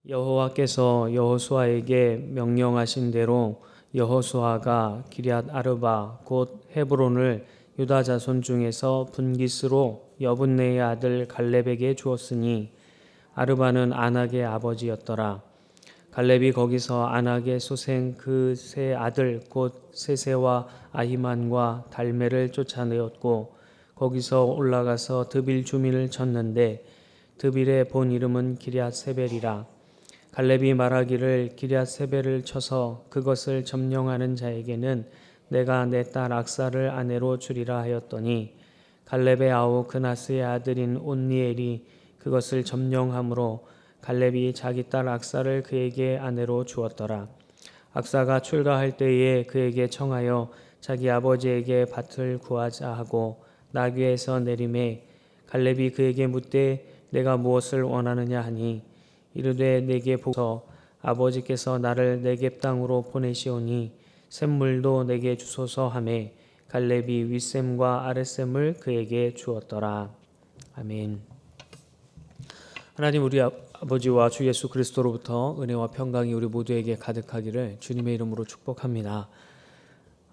여호와께서 여호수아에게 명령하신 대로 여호수아가 기럇 아르바 곧 헤브론을 유다 자손 중에서 분깃으로 여분네의 아들 갈렙에게 주었으니 아르바는 아낙의 아버지였더라. 갈렙이 거기서 아낙의 소생 그 세 아들 곧 세세와 아히만과 달메를 쫓아내었고 거기서 올라가서 드빌 주민을 쳤는데 드빌의 본 이름은 기럇 세벨이라. 갈렙이 말하기를 기럇 세벨을 쳐서 그것을 점령하는 자에게는 내가 내 딸 악사를 아내로 주리라 하였더니 갈렙의 아우 그나스의 아들인 온니엘이 그것을 점령함으로 갈렙이 자기 딸 악사를 그에게 아내로 주었더라. 악사가 출가할 때에 그에게 청하여 자기 아버지에게 밭을 구하자 하고 나귀에서 내림에 갈렙이 그에게 묻되 내가 무엇을 원하느냐 하니 이르되 내게 보소 아버지께서 나를 네겝 땅으로 보내시오니 샘물도 내게 주소서 하매 갈렙이 윗샘과 아랫샘을 그에게 주었더라. 아멘. 하나님 우리 아버지와 주 예수 그리스도로부터 은혜와 평강이 우리 모두에게 가득하기를 주님의 이름으로 축복합니다.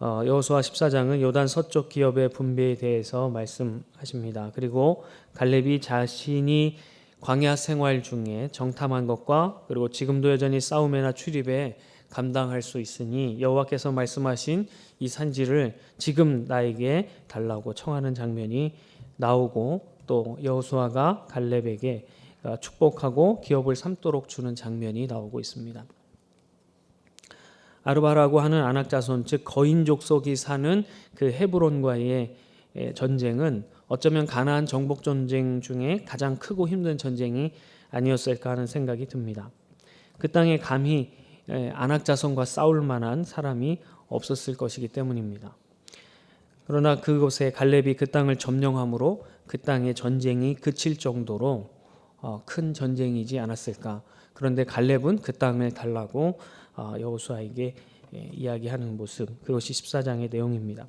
여호수아 14장은 요단 서쪽 기업의 분배에 대해서 말씀하십니다. 그리고 갈렙이 자신이 광야 생활 중에 정탐한 것과 그리고 지금도 여전히 싸움이나 출입에 감당할 수 있으니 여호와께서 말씀하신 이 산지를 지금 나에게 달라고 청하는 장면이 나오고 또 여호수아가 갈렙에게 축복하고 기업을 삼도록 주는 장면이 나오고 있습니다. 아르바라고 하는 아낙 자손 즉 거인 족속이 사는 그 헤브론과의 전쟁은 어쩌면 가나안 정복 전쟁 중에 가장 크고 힘든 전쟁이 아니었을까 하는 생각이 듭니다. 그 땅에 감히 아낙 자손과 싸울 만한 사람이 없었을 것이기 때문입니다. 그러나 그곳에 갈렙이 그 땅을 점령함으로 그 땅의 전쟁이 그칠 정도로 큰 전쟁이지 않았을까. 그런데 갈렙은 그 땅을 달라고 여호수아에게 이야기하는 모습, 그것이 14장의 내용입니다.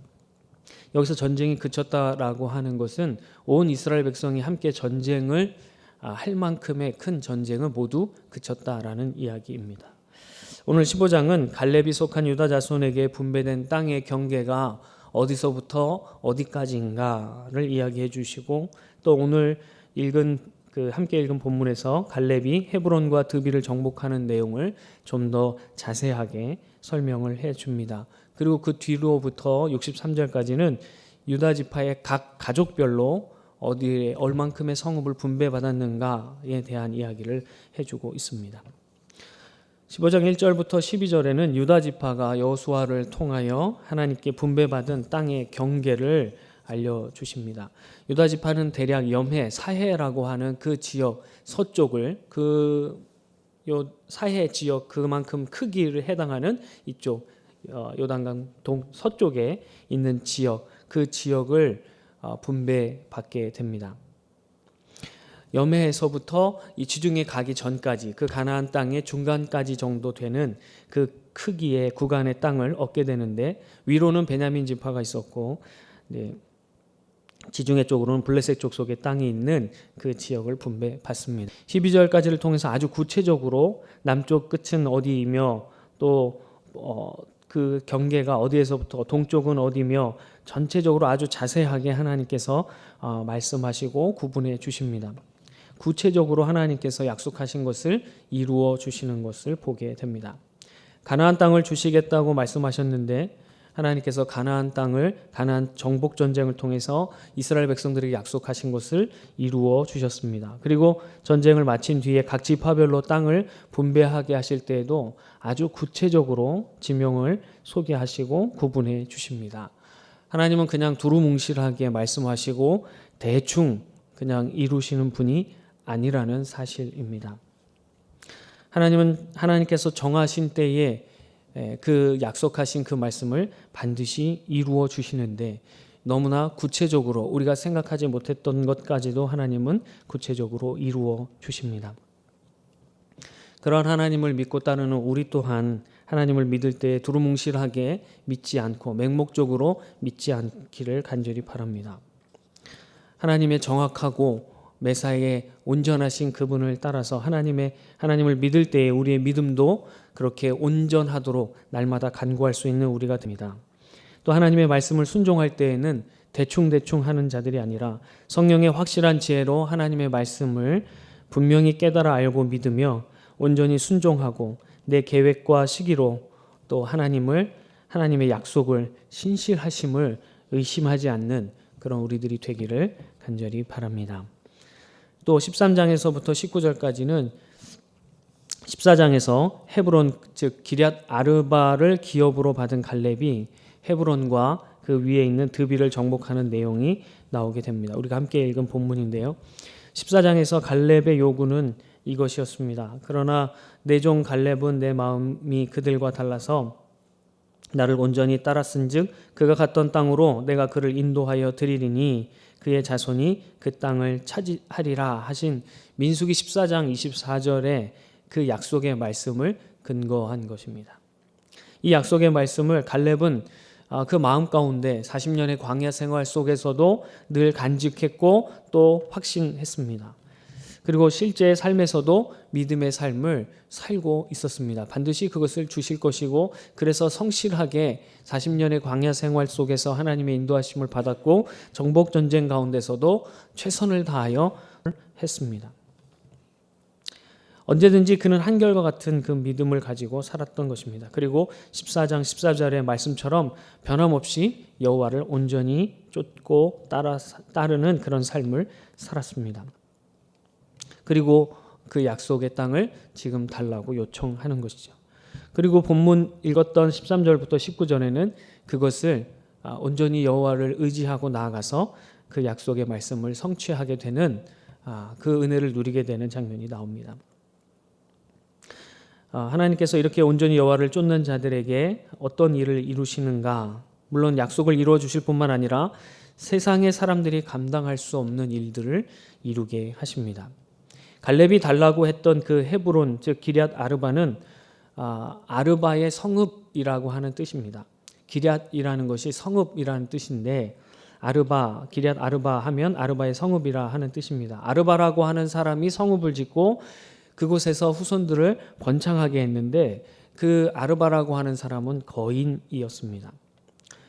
여기서 전쟁이 그쳤다라고 하는 것은 온 이스라엘 백성이 함께 전쟁을 할 만큼의 큰 전쟁은 모두 그쳤다라는 이야기입니다. 오늘 15장은 갈렙이 속한 유다 자손에게 분배된 땅의 경계가 어디서부터 어디까지인가를 이야기해 주시고 또 오늘 함께 읽은 본문에서 갈렙이 헤브론과 드빌을 정복하는 내용을 좀 더 자세하게 설명을 해 줍니다. 그리고 그 뒤로부터 63절까지는 유다 지파의 각 가족별로 어디에 얼만큼의 성읍을 분배받았는가에 대한 이야기를 해주고 있습니다. 15장 1절부터 12절에는 유다 지파가 여호수아를 통하여 하나님께 분배받은 땅의 경계를 알려주십니다. 유다 지파는 대략 염해, 사해라고 하는 그 지역 서쪽을 사해 지역 그만큼 크기를 해당하는 이쪽 요단강 서쪽에 있는 지역, 그 지역을 분배받게 됩니다. 염해에서부터 이 지중해 가기 전까지 그 가나안 땅의 중간까지 정도 되는 그 크기의 구간의 땅을 얻게 되는데 위로는 베냐민 지파가 있었고 지중해 쪽으로는 블레셋 족속의 땅이 있는 그 지역을 분배받습니다. 12절까지를 통해서 아주 구체적으로 남쪽 끝은 어디이며 또 그 경계가 어디에서부터 동쪽은 어디며 전체적으로 아주 자세하게 하나님께서 말씀하시고 구분해 주십니다. 구체적으로 하나님께서 약속하신 것을 이루어 주시는 것을 보게 됩니다. 가나안 땅을 주시겠다고 말씀하셨는데 하나님께서 가나안 정복 전쟁을 통해서 이스라엘 백성들에게 약속하신 것을 이루어 주셨습니다. 그리고 전쟁을 마친 뒤에 각 지파별로 땅을 분배하게 하실 때에도 아주 구체적으로 지명을 소개하시고 구분해 주십니다. 하나님은 그냥 두루뭉실하게 말씀하시고 대충 그냥 이루시는 분이 아니라는 사실입니다. 하나님께서 정하신 때에 그 약속하신 그 말씀을 반드시 이루어 주시는데 너무나 구체적으로 우리가 생각하지 못했던 것까지도 하나님은 구체적으로 이루어 주십니다. 그러한 하나님을 믿고 따르는 우리 또한 하나님을 믿을 때 두루뭉실하게 믿지 않고 맹목적으로 믿지 않기를 간절히 바랍니다. 하나님의 정확하고 메사의 온전하신 그분을 따라서 하나님을 믿을 때에 우리의 믿음도 그렇게 온전하도록 날마다 간구할 수 있는 우리가 됩니다. 또 하나님의 말씀을 순종할 때에는 대충대충 하는 자들이 아니라 성령의 확실한 지혜로 하나님의 말씀을 분명히 깨달아 알고 믿으며 온전히 순종하고 내 계획과 시기로 또 하나님의 약속을 신실하심을 의심하지 않는 그런 우리들이 되기를 간절히 바랍니다. 또 13장에서부터 19절까지는 14장에서 헤브론 즉 기럇 아르바를 기업으로 받은 갈렙이 헤브론과 그 위에 있는 드비를 정복하는 내용이 나오게 됩니다. 우리가 함께 읽은 본문인데요. 14장에서 갈렙의 요구는 이것이었습니다. 그러나 내 종 갈렙은 내 마음이 그들과 달라서 나를 온전히 따랐은즉 그가 갔던 땅으로 내가 그를 인도하여 드리리니 그의 자손이 그 땅을 차지하리라 하신 민수기 14장 24절의 그 약속의 말씀을 근거한 것입니다. 이 약속의 말씀을 갈렙은 그 마음 가운데 40년의 광야 생활 속에서도 늘 간직했고 또 확신했습니다. 그리고 실제 삶에서도 믿음의 삶을 살고 있었습니다. 반드시 그것을 주실 것이고 그래서 성실하게 40년의 광야 생활 속에서 하나님의 인도하심을 받았고 정복 전쟁 가운데서도 최선을 다하여 했습니다. 언제든지 그는 한결과 같은 그 믿음을 가지고 살았던 것입니다. 그리고 14장 14절의 말씀처럼 변함없이 여호와를 온전히 쫓고 따르는 그런 삶을 살았습니다. 그리고 그 약속의 땅을 지금 달라고 요청하는 것이죠. 그리고 본문 읽었던 13절부터 19절에는 그것을 온전히 여호와를 의지하고 나아가서 그 약속의 말씀을 성취하게 되는 그 은혜를 누리게 되는 장면이 나옵니다. 하나님께서 이렇게 온전히 여호와를 쫓는 자들에게 어떤 일을 이루시는가? 물론 약속을 이루어 주실 뿐만 아니라 세상의 사람들이 감당할 수 없는 일들을 이루게 하십니다. 갈렙이 달라고 했던 그 헤브론 즉 기럇 아르바는 아르바의 성읍이라고 하는 뜻입니다. 기럇이라는 것이 성읍이라는 뜻인데 기럇 아르바 하면 아르바의 성읍이라 하는 뜻입니다. 아르바라고 하는 사람이 성읍을 짓고 그곳에서 후손들을 번창하게 했는데 그 아르바라고 하는 사람은 거인이었습니다.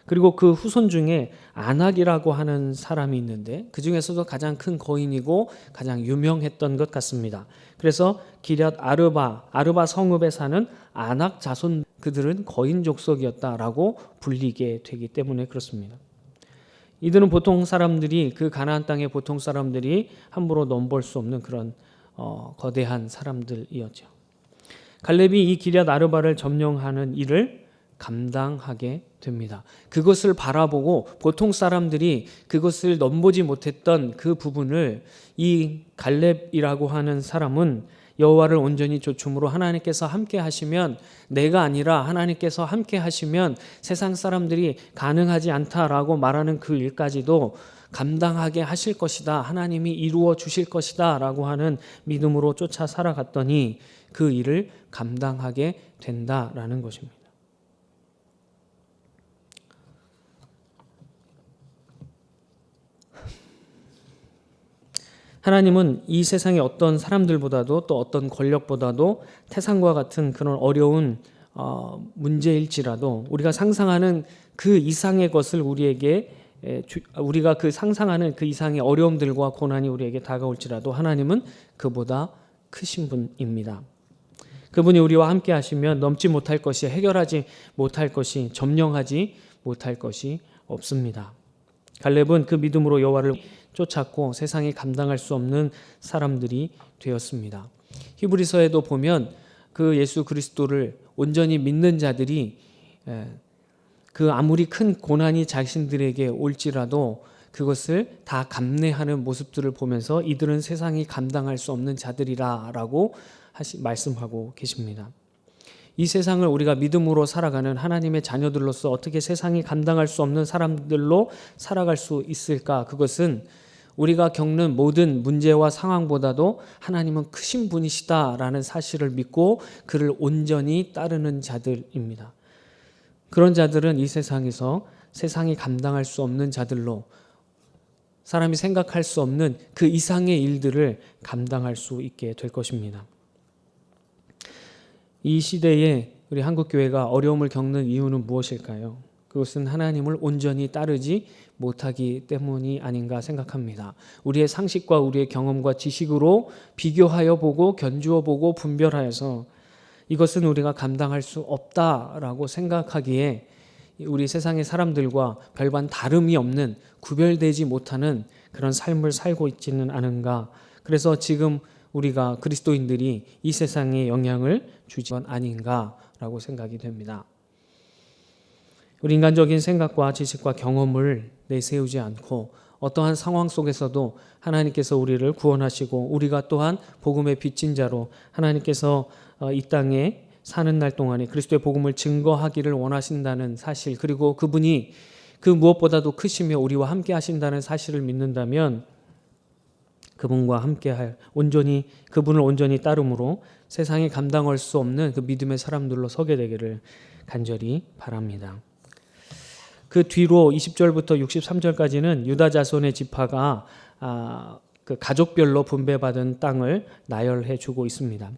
그리고 그 후손 중에 아낙이라고 하는 사람이 있는데 그 중에서도 가장 큰 거인이고 가장 유명했던 것 같습니다. 그래서 기럇 아르바 성읍에 사는 아낙 자손 그들은 거인 족속이었다라고 불리게 되기 때문에 그렇습니다. 이들은 보통 사람들이 그 가나안 땅의 보통 사람들이 함부로 넘볼 수 없는 그런 거대한 사람들이었죠. 갈렙이 이 기럇 아르바를 점령하는 일을 감당하게 됩니다. 그것을 바라보고 보통 사람들이 그것을 넘보지 못했던 그 부분을 이 갈렙이라고 하는 사람은 여호와를 온전히 좇음으로 하나님께서 함께 하시면 내가 아니라 하나님께서 함께 하시면 세상 사람들이 가능하지 않다라고 말하는 그 일까지도 감당하게 하실 것이다. 하나님이 이루어 주실 것이다 라고 하는 믿음으로 쫓아 살아갔더니 그 일을 감당하게 된다라는 것입니다. 하나님은 이 세상의 어떤 사람들보다도 또 어떤 권력보다도 태산과 같은 그런 어려운 문제일지라도 우리가 상상하는 그 이상의 것을 우리가 그 상상하는 그 이상의 어려움들과 고난이 우리에게 다가올지라도 하나님은 그보다 크신 분입니다. 그분이 우리와 함께 하시면 넘지 못할 것이 해결하지 못할 것이 점령하지 못할 것이 없습니다. 갈렙은 그 믿음으로 여호와를 쫓았고 세상이 감당할 수 없는 사람들이 되었습니다. 히브리서에도 보면 그 예수 그리스도를 온전히 믿는 자들이 그 아무리 큰 고난이 자신들에게 올지라도 그것을 다 감내하는 모습들을 보면서 이들은 세상이 감당할 수 없는 자들이라고 말씀하고 계십니다. 이 세상을 우리가 믿음으로 살아가는 하나님의 자녀들로서 어떻게 세상이 감당할 수 없는 사람들로 살아갈 수 있을까? 그것은 우리가 겪는 모든 문제와 상황보다도 하나님은 크신 분이시다라는 사실을 믿고 그를 온전히 따르는 자들입니다. 그런 자들은 이 세상에서 세상이 감당할 수 없는 자들로 사람이 생각할 수 없는 그 이상의 일들을 감당할 수 있게 될 것입니다. 이 시대에 우리 한국교회가 어려움을 겪는 이유는 무엇일까요? 그것은 하나님을 온전히 따르지 못하기 때문이 아닌가 생각합니다. 우리의 상식과 우리의 경험과 지식으로 비교하여 보고 견주어 보고 분별하여서 이것은 우리가 감당할 수 없다라고 생각하기에 우리 세상의 사람들과 별반 다름이 없는 구별되지 못하는 그런 삶을 살고 있지는 않은가. 그래서 지금 우리가 그리스도인들이 이 세상에 영향을 주지 건 아닌가라고 생각이 됩니다. 우리 인간적인 생각과 지식과 경험을 내세우지 않고 어떠한 상황 속에서도 하나님께서 우리를 구원하시고 우리가 또한 복음의 빚진 자로 하나님께서 이 땅에 사는 날 동안에 그리스도의 복음을 증거하기를 원하신다는 사실, 그리고 그분이 그 무엇보다도 크시며 우리와 함께 하신다는 사실을 믿는다면 그분과 함께할 그분을 온전히 따름으로 세상에 감당할 수 없는 그 믿음의 사람들로 서게 되기를 간절히 바랍니다. 그 뒤로 20절부터 63절까지는 유다 자손의 지파가 그 가족별로 분배받은 땅을 나열해 주고 있습니다.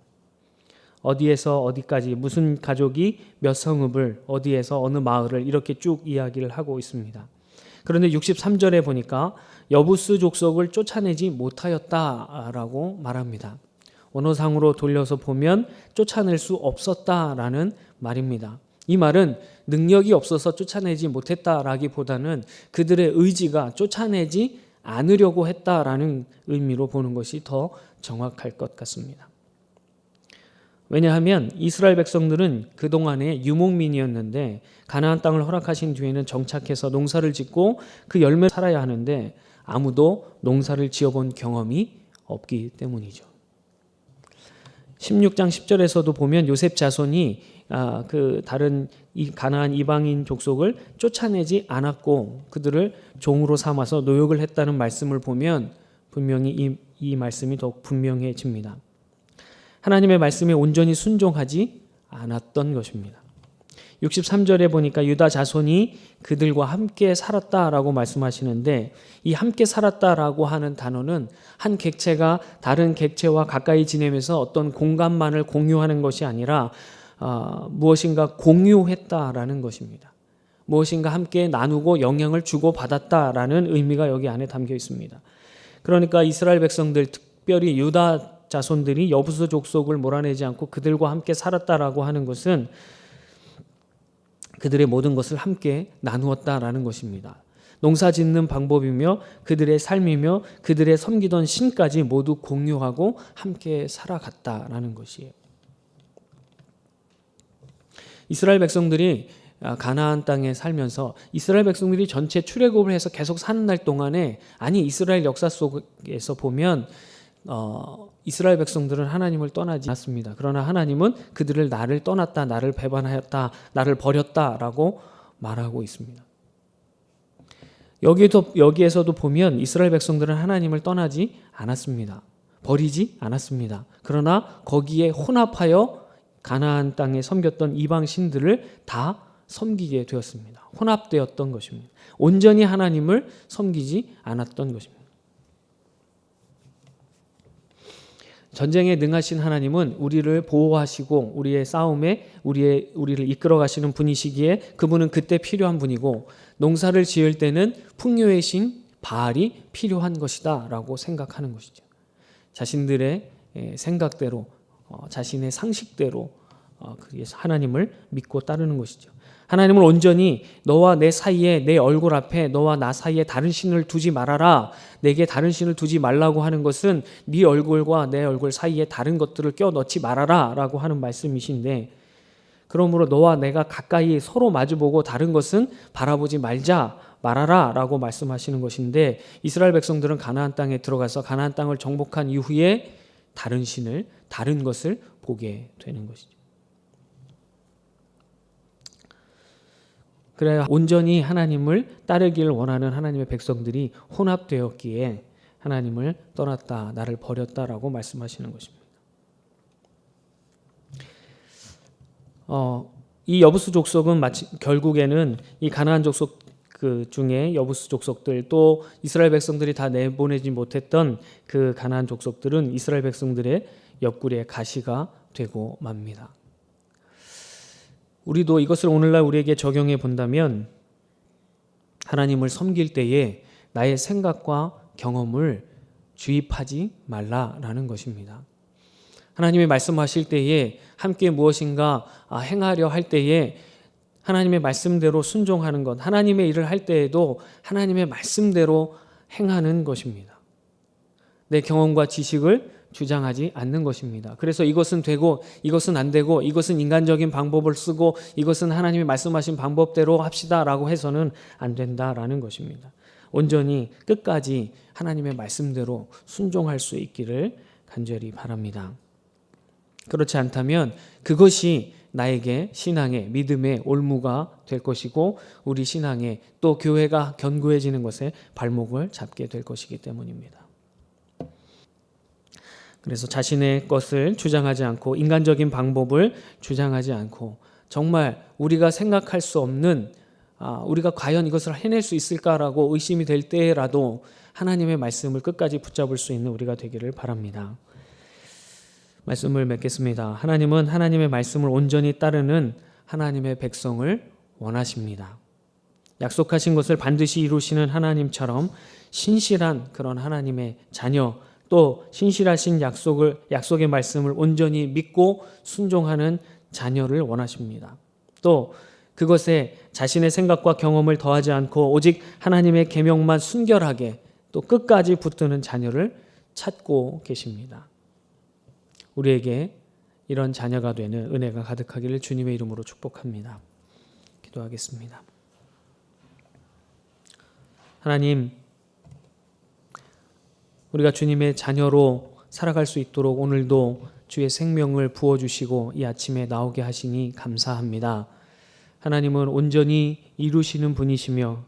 어디에서 어디까지 무슨 가족이 몇 성읍을 어디에서 어느 마을을 이렇게 쭉 이야기를 하고 있습니다. 그런데 63절에 보니까 여부스 족속을 쫓아내지 못하였다라고 말합니다. 원어상으로 돌려서 보면 쫓아낼 수 없었다라는 말입니다. 이 말은 능력이 없어서 쫓아내지 못했다라기보다는 그들의 의지가 쫓아내지 않으려고 했다라는 의미로 보는 것이 더 정확할 것 같습니다. 왜냐하면 이스라엘 백성들은 그동안에 유목민이었는데 가나안 땅을 허락하신 뒤에는 정착해서 농사를 짓고 그 열매를 살아야 하는데 아무도 농사를 지어본 경험이 없기 때문이죠. 16장 10절에서도 보면 요셉 자손이 그 다른 가나안 이방인 족속을 쫓아내지 않았고 그들을 종으로 삼아서 노역을 했다는 말씀을 보면 분명히 이 말씀이 더욱 분명해집니다. 하나님의 말씀에 온전히 순종하지 않았던 것입니다. 63절에 보니까 유다 자손이 그들과 함께 살았다라고 말씀하시는데 이 함께 살았다라고 하는 단어는 한 객체가 다른 객체와 가까이 지내면서 어떤 공간만을 공유하는 것이 아니라 무엇인가 공유했다라는 것입니다. 무엇인가 함께 나누고 영향을 주고받았다라는 의미가 여기 안에 담겨 있습니다. 그러니까 이스라엘 백성들, 특별히 유다 자손들이 여부스 족속을 몰아내지 않고 그들과 함께 살았다라고 하는 것은 그들의 모든 것을 함께 나누었다라는 것입니다. 농사 짓는 방법이며 그들의 삶이며 그들의 섬기던 신까지 모두 공유하고 함께 살아갔다라는 것이에요. 이스라엘 백성들이 가나안 땅에 살면서 이스라엘 백성들이 전체 출애굽을 해서 계속 사는 날 동안에 이스라엘 역사 속에서 보면 이스라엘 백성들은 하나님을 떠나지 않았습니다. 그러나 하나님은 그들을 나를 떠났다, 나를 배반하였다, 나를 버렸다라고 말하고 있습니다. 여기에서도 보면 이스라엘 백성들은 하나님을 떠나지 않았습니다. 버리지 않았습니다. 그러나 거기에 혼합하여 가나안 땅에 섬겼던 이방 신들을 다 섬기게 되었습니다. 혼합되었던 것입니다. 온전히 하나님을 섬기지 않았던 것입니다. 전쟁에 능하신 하나님은 우리를 보호하시고 우리의 싸움에 우리를 이끌어 가시는 분이시기에 그분은 그때 필요한 분이고 농사를 지을 때는 풍요의 신 바알이 필요한 것이다 라고 생각하는 것이죠. 자신들의 생각대로 자신의 상식대로 그래서 하나님을 믿고 따르는 것이죠. 하나님을 온전히 너와 내 사이에 내 얼굴 앞에 너와 나 사이에 다른 신을 두지 말아라. 내게 다른 신을 두지 말라고 하는 것은 네 얼굴과 내 얼굴 사이에 다른 것들을 껴넣지 말아라 라고 하는 말씀이신데 그러므로 너와 내가 가까이 서로 마주보고 다른 것은 바라보지 말아라 라고 말씀하시는 것인데 이스라엘 백성들은 가나안 땅에 들어가서 가나안 땅을 정복한 이후에 다른 것을 보게 되는 것이죠. 그래야 온전히 하나님을 따르기를 원하는 하나님의 백성들이 혼합되었기에 하나님을 떠났다, 나를 버렸다라고 말씀하시는 것입니다. 이 여부스 족속은 결국에는 이 가나안 족속 그 중에 여부스 족속들 또 이스라엘 백성들이 다 내보내지 못했던 그 가나안 족속들은 이스라엘 백성들의 옆구리에 가시가 되고 맙니다. 우리도 이것을 오늘날 우리에게 적용해 본다면 하나님을 섬길 때에 나의 생각과 경험을 주입하지 말라라는 것입니다. 하나님의 말씀하실 때에 함께 무엇인가 행하려 할 때에 하나님의 말씀대로 순종하는 것, 하나님의 일을 할 때에도 하나님의 말씀대로 행하는 것입니다. 내 경험과 지식을 주장하지 않는 것입니다. 그래서 이것은 되고 이것은 안 되고 이것은 인간적인 방법을 쓰고 이것은 하나님이 말씀하신 방법대로 합시다라고 해서는 안 된다라는 것입니다. 온전히 끝까지 하나님의 말씀대로 순종할 수 있기를 간절히 바랍니다. 그렇지 않다면 그것이 나에게 신앙의 믿음의 올무가 될 것이고 우리 신앙의 또 교회가 견고해지는 것에 발목을 잡게 될 것이기 때문입니다. 그래서 자신의 것을 주장하지 않고 인간적인 방법을 주장하지 않고 정말 우리가 생각할 수 없는 우리가 과연 이것을 해낼 수 있을까라고 의심이 될 때라도 하나님의 말씀을 끝까지 붙잡을 수 있는 우리가 되기를 바랍니다. 말씀을 맺겠습니다. 하나님은 하나님의 말씀을 온전히 따르는 하나님의 백성을 원하십니다. 약속하신 것을 반드시 이루시는 하나님처럼 신실한 그런 하나님의 자녀 또 신실하신 약속의 말씀을 온전히 믿고 순종하는 자녀를 원하십니다. 또 그것에 자신의 생각과 경험을 더하지 않고 오직 하나님의 계명만 순결하게 또 끝까지 붙드는 자녀를 찾고 계십니다. 우리에게 이런 자녀가 되는 은혜가 가득하기를 주님의 이름으로 축복합니다. 기도하겠습니다. 하나님, 우리가 주님의 자녀로 살아갈 수 있도록 오늘도 주의 생명을 부어주시고 이 아침에 나오게 하시니 감사합니다. 하나님은 온전히 이루시는 분이시며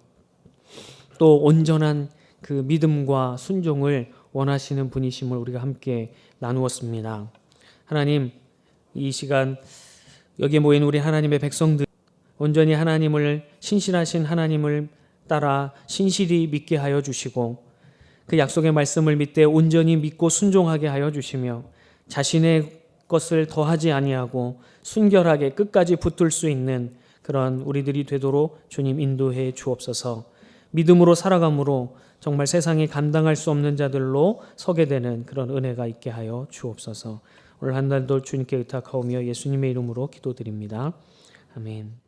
또 온전한 그 믿음과 순종을 원하시는 분이심을 우리가 함께 나누었습니다. 하나님, 이 시간 여기에 모인 우리 하나님의 백성들 온전히 하나님을 신실하신 하나님을 따라 신실히 믿게 하여 주시고 그 약속의 말씀을 믿되 온전히 믿고 순종하게 하여 주시며 자신의 것을 더하지 아니하고 순결하게 끝까지 붙들 수 있는 그런 우리들이 되도록 주님 인도해 주옵소서. 믿음으로 살아감으로 정말 세상이 감당할 수 없는 자들로 서게 되는 그런 은혜가 있게 하여 주옵소서. 오늘 한 달도 주님께 의탁하오며 예수님의 이름으로 기도드립니다. 아멘.